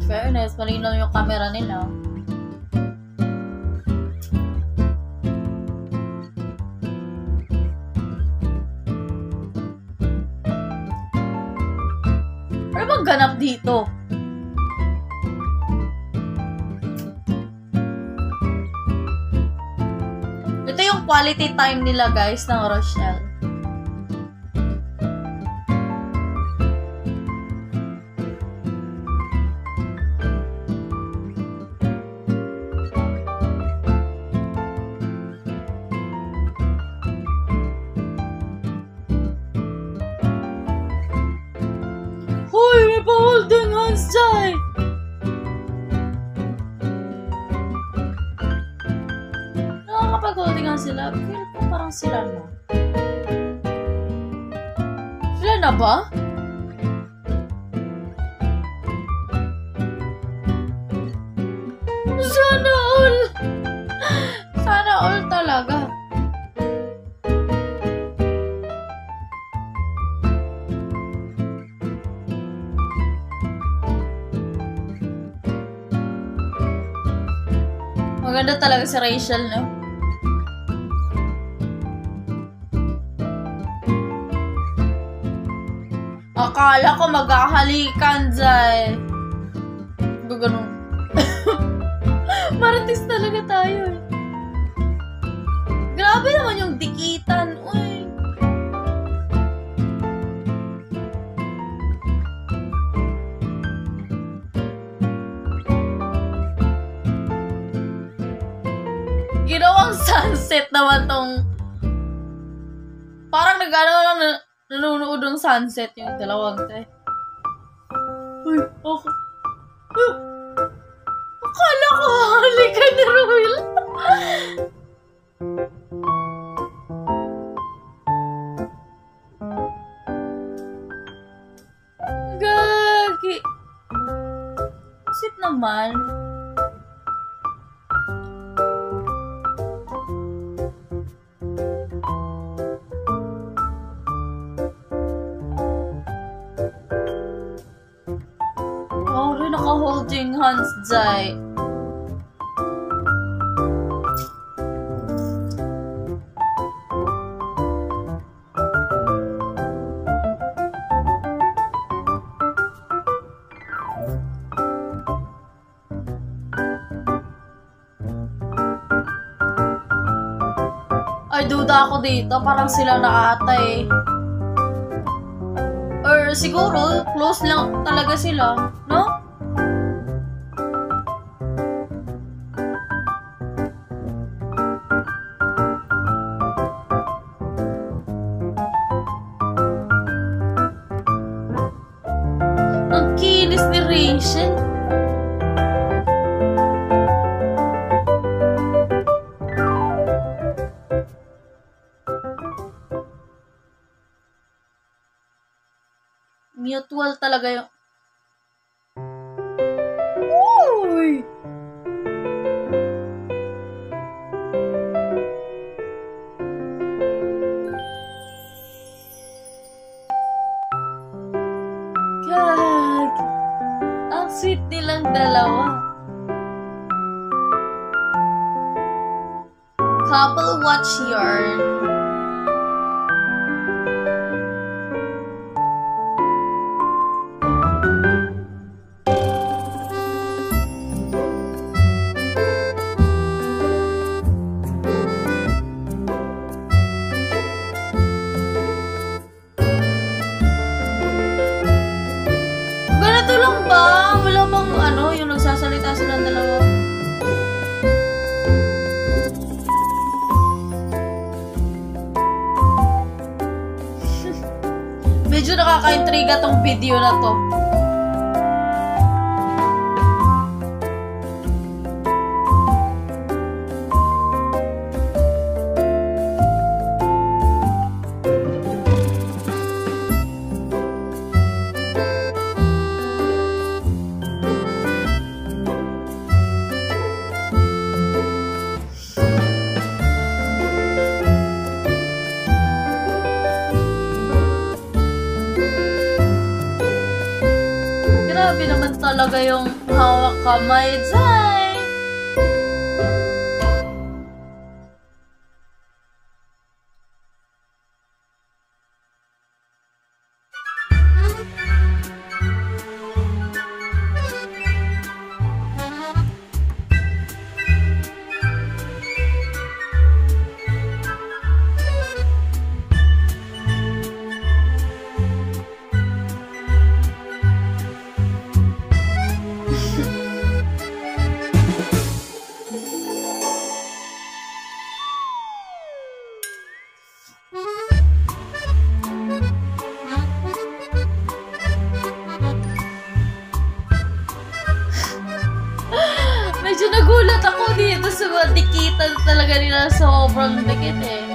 Fairness, malinaw yung camera nila. Ano bang ganap dito? Ito yung quality time nila guys ng Rochelle. Holding hands, Jai! Nakakapag-holding hands sila. Feel ko parang sila na. Sila na ba? Sana all! Sana all talaga. Maganda talaga si Rachel, no? Akala ko maghahalikan dyan. Ganun. Marites talaga tayo, eh. Grabe naman yung dikitan, uy. Ginawang sunset naman tong parang nanonood ng sunset yung dalawang te. Uy, okay. Akala ko halikan ni Ruel. Gagi. Sit naman. Naka-holding hands, Jai. Ay, duda ako dito. Parang sila na ata eh. Or siguro, close lang talaga sila, no? Ang kinis ni Rachel. Mutual talaga yung... Uy! Gag! Ang sweet nilang dalawa. Couple watch yarn. Ganito lang ba? Wala bang ano, yung nagsasalita silang dalawa? Medyo nakaka-intriga tong video na to. Grabe naman talaga yung hawak kamay, Zay. Medyo nagulat ako dito sa mga dikitan talaga nila. Sobrang dikit eh.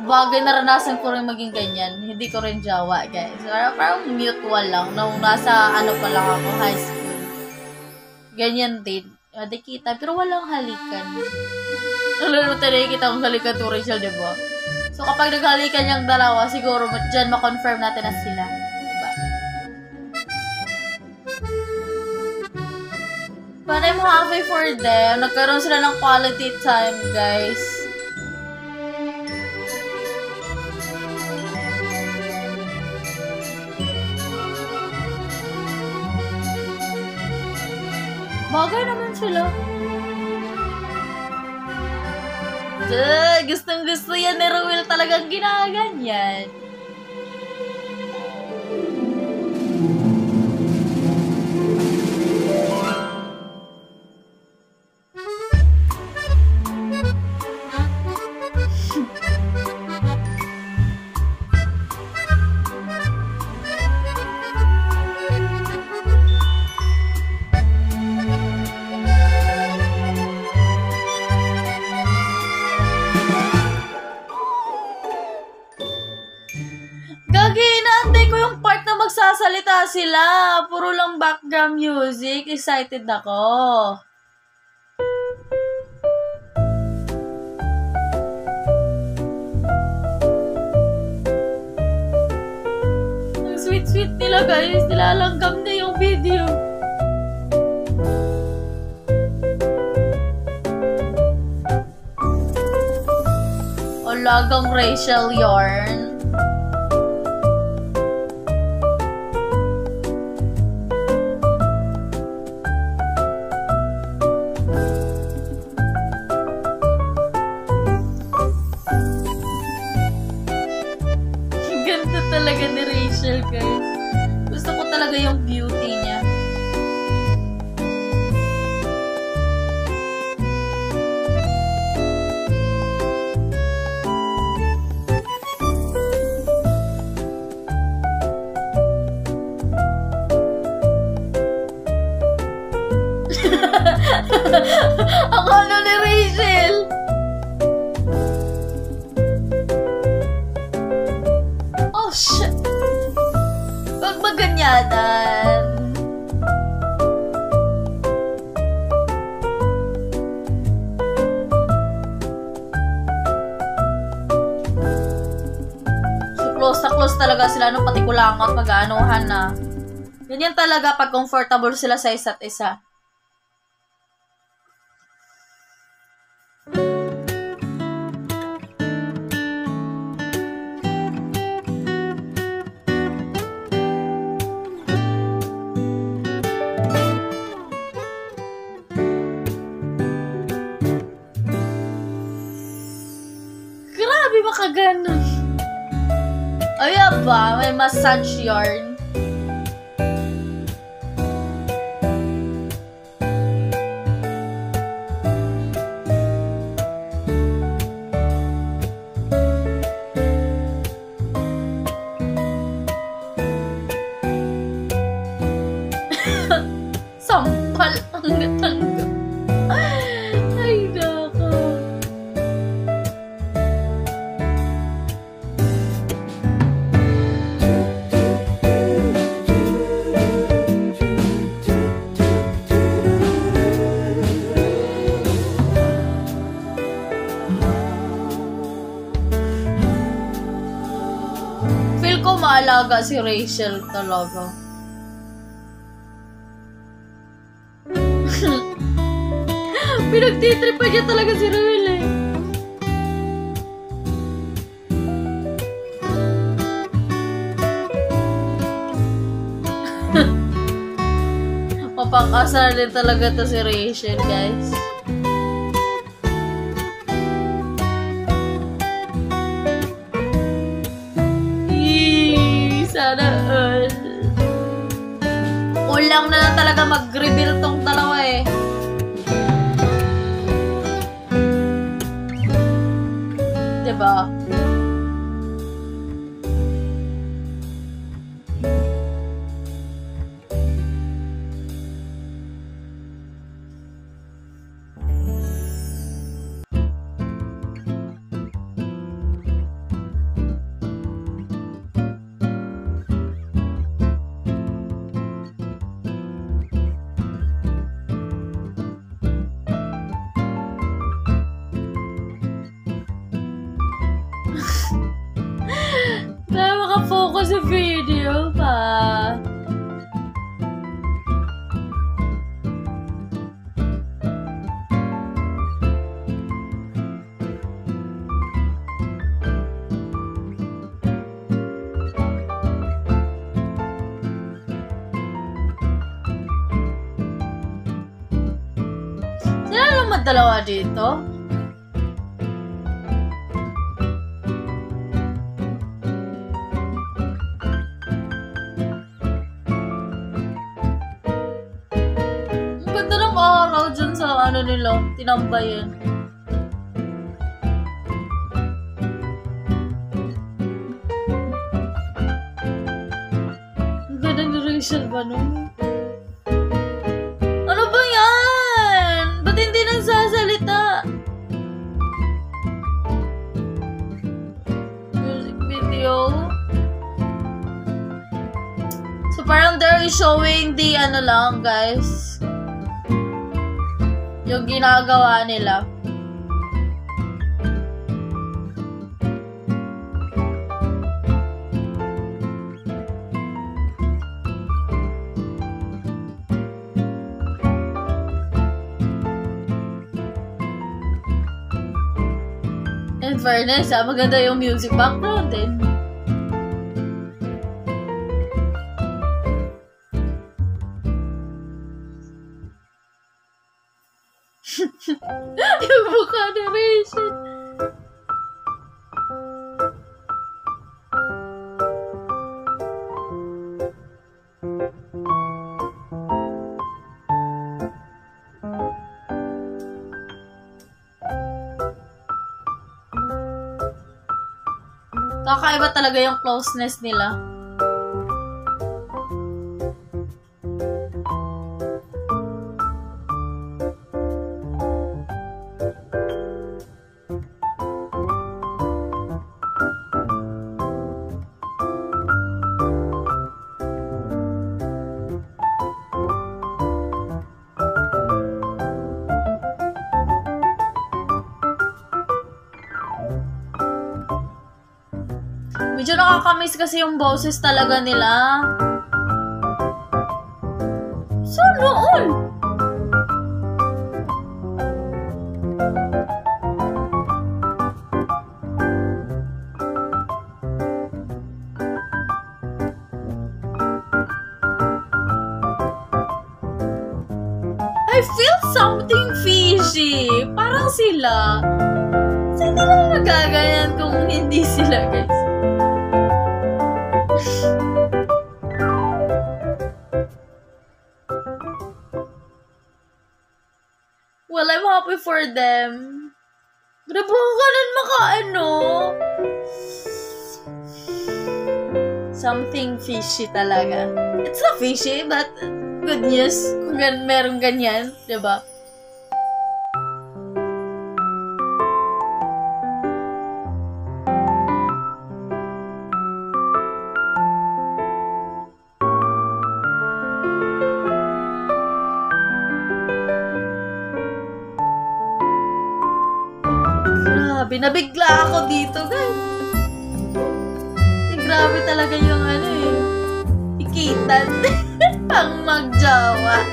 Bagay naranasan ko rin maging ganyan. Hindi ko rin jawa, guys. Parang mutual lang. Nung nasa ano pa lang ako, high school. Ganyan din. Dikita, pero walang halikan. Lalo tayo kita kung halikan to Rachel, diba? So kapag naghalikan yung dalawa, siguro dyan ma-confirm natin na sila. But I'm happy for them. Nagkaroon sila ng quality time, guys. Bagay naman sila. Gustong gusto yan ni Ruel, talagang ginaganyan. Magsasalita sila. Puro lang background music. Excited ako. Ang sweet-sweet nila, guys. Nilalanggam na yung video. O lagang Rachel yarn. Talaga ni Rachel, guys. Gusto ko talaga yung beauty niya. Ang ano ni Rachel? Oh, shit. Wag maganyanan. So, close na close talaga sila, no? Pati kulangot, mag-aanuhan na. Ganyan talaga pag comfortable sila sa isa't isa. Makaganon. Ay, ba? May massage yarn. Sampal ang natanggap. Ay, nako. ko maalaga si Rachel talaga. Pinagtitripan niya talaga si Ruel eh. Mapakasar din talaga to si Rachel, guys. Sana all. Ulang na talaga mag-reveal tong dalawa eh. Diba? Kaya makafocus sa video pa. Sila naman dalawa dito? Dyan sa ano nila, tinambayan. Ang ganda ni Rachel ba nun? Ano ba yan? Ba't hindi nagsasalita? Music video. So parang they're showing the ano lang, guys. Yung ginagawa nila. In fairness, maganda yung music background din. Yung mukha ni Rachel. Kakaiba talaga yung closeness nila. Medyo nakakamiss kasi yung boses talaga nila. Sana all! I feel something fishy. Parang sila. Kasi hindi naman magaganyan kung hindi sila, guys. Well, I'm happy for them. Grabe ka ganun makaano. Something fishy talaga. It's not fishy, but good news kung meron ganyan, diba? Grabe, nabigla ako dito, guys. Grabe talaga yung ano eh. Ikitan. Pang magjawa.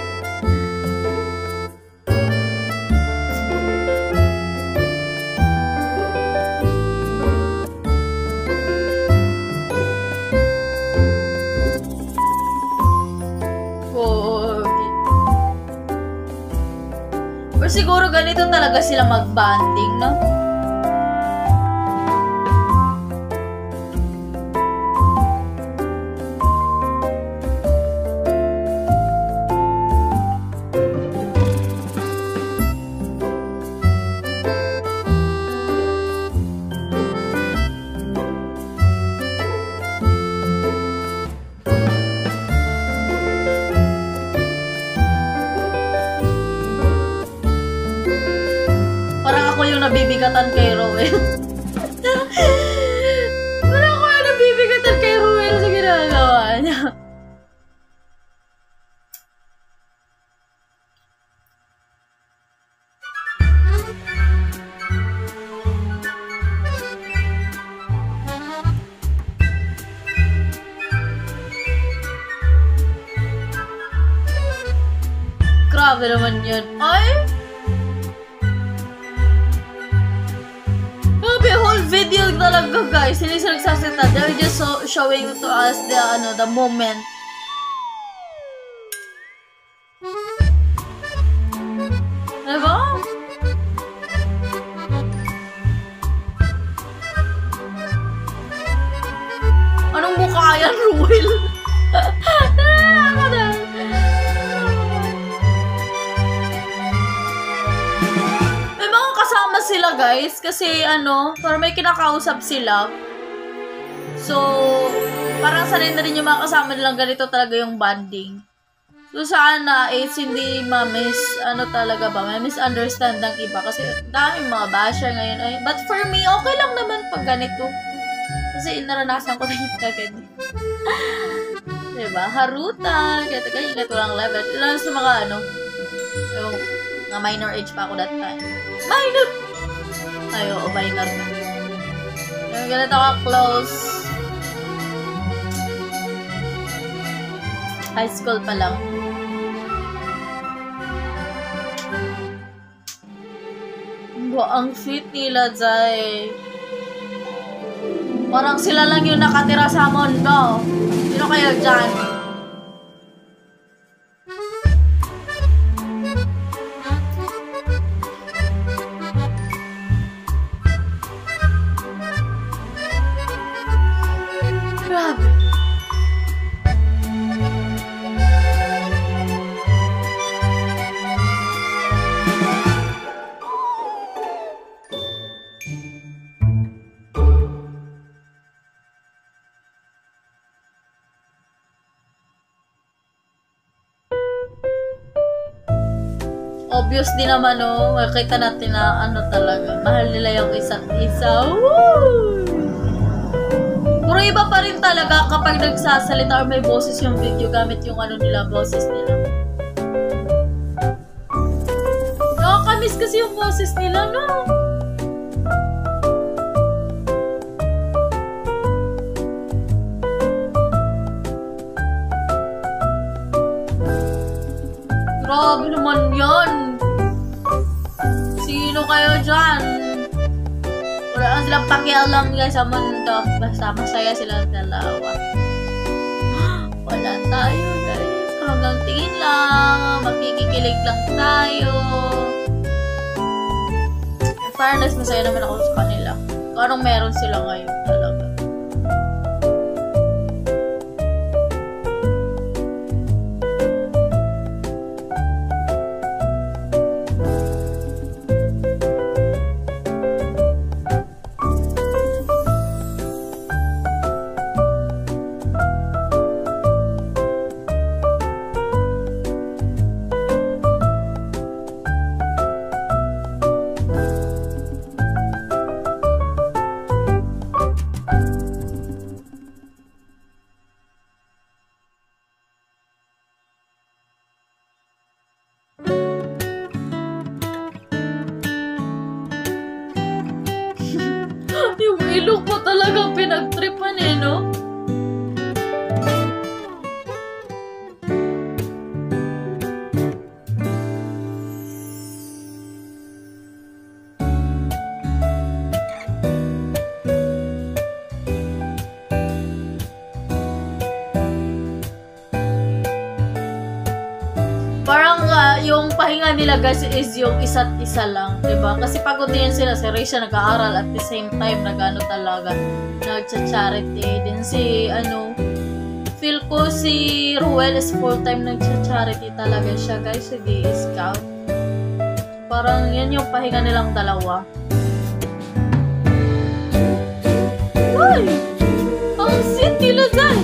Or siguro ganito talaga sila mag-bonding, no? Nabibigatan kay Roel. Wala ko na nabibigatan kay Roel sa ginagawa niya. Grabe naman yun. Ay! Video talaga guys, hindi sila nagsasalita. They're just showing to us the moment. Diba? Anong mukha yan, Ruel? Sila guys kasi parang may kinakausap sila, so parang sanay na rin yung mga kasama nilang ganito talaga yung bonding. So sana hindi talaga ba may misunderstand ng iba kasi daming mga basher ngayon ay, but for me okay lang naman pag ganito kasi naranasan ko din kagad. Diba? Haruta ganyan lang level lang sa mga yung mga minor age pa ako that time. Minor na. Yung ganito ka close. High school pa lang. Ang sweet nila, Jai. Parang sila lang yung nakatira sa mundo. Sino kayo dyan? Obvious din naman, makikita natin na talaga, mahal nila yung isa't isa. Woo! Pero iba pa rin talaga kapag nagsasalita or may boses yung video gamit yung nila, boses nila. Nakakamiss kasi yung boses nila, no? Grabe naman yan. Sino kayo dyan? Wala lang silang pakialam guys sa mundo. Basta masaya silang dalawa. Wala tayo guys. Hanggang tingin lang. Makikikilig lang tayo. In fairness, masaya naman ako sa kanila. Kung anong meron sila ngayon talaga. yung pahinga nila guys is yung isa't isa lang, 'di ba? Kasi pagod din sila, si Rachel nag-aaral at the same time nagano talaga, nagcha-charity. Din si feel ko si Ruel is full-time nagcha-charity talaga siya guys, si Scout. Parang yan yung pahinga nilang dalawa. Ay! Ang sweet nila dyan!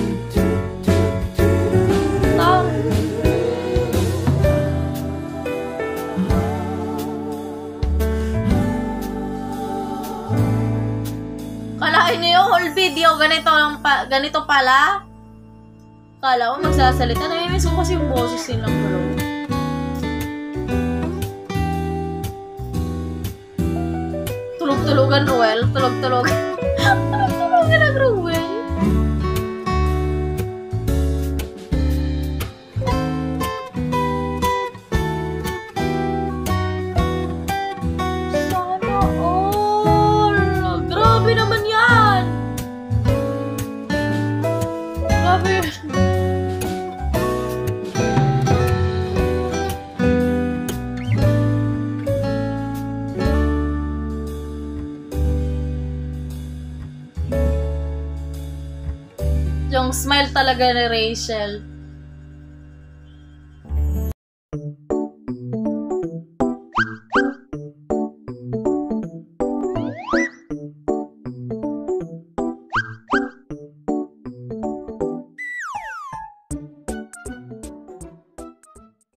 Kalahin niyo yung whole video, ganito pala. Kala ko magsasalita, namimiss ko kasi yung boses nilang bro. Tulog-tulogan, Ruel. Tulog-tulogan. Tulog-tulogan ang Ruel. Sana all. Grabe naman yan. Grabe. Yung smile talaga ni Rachel.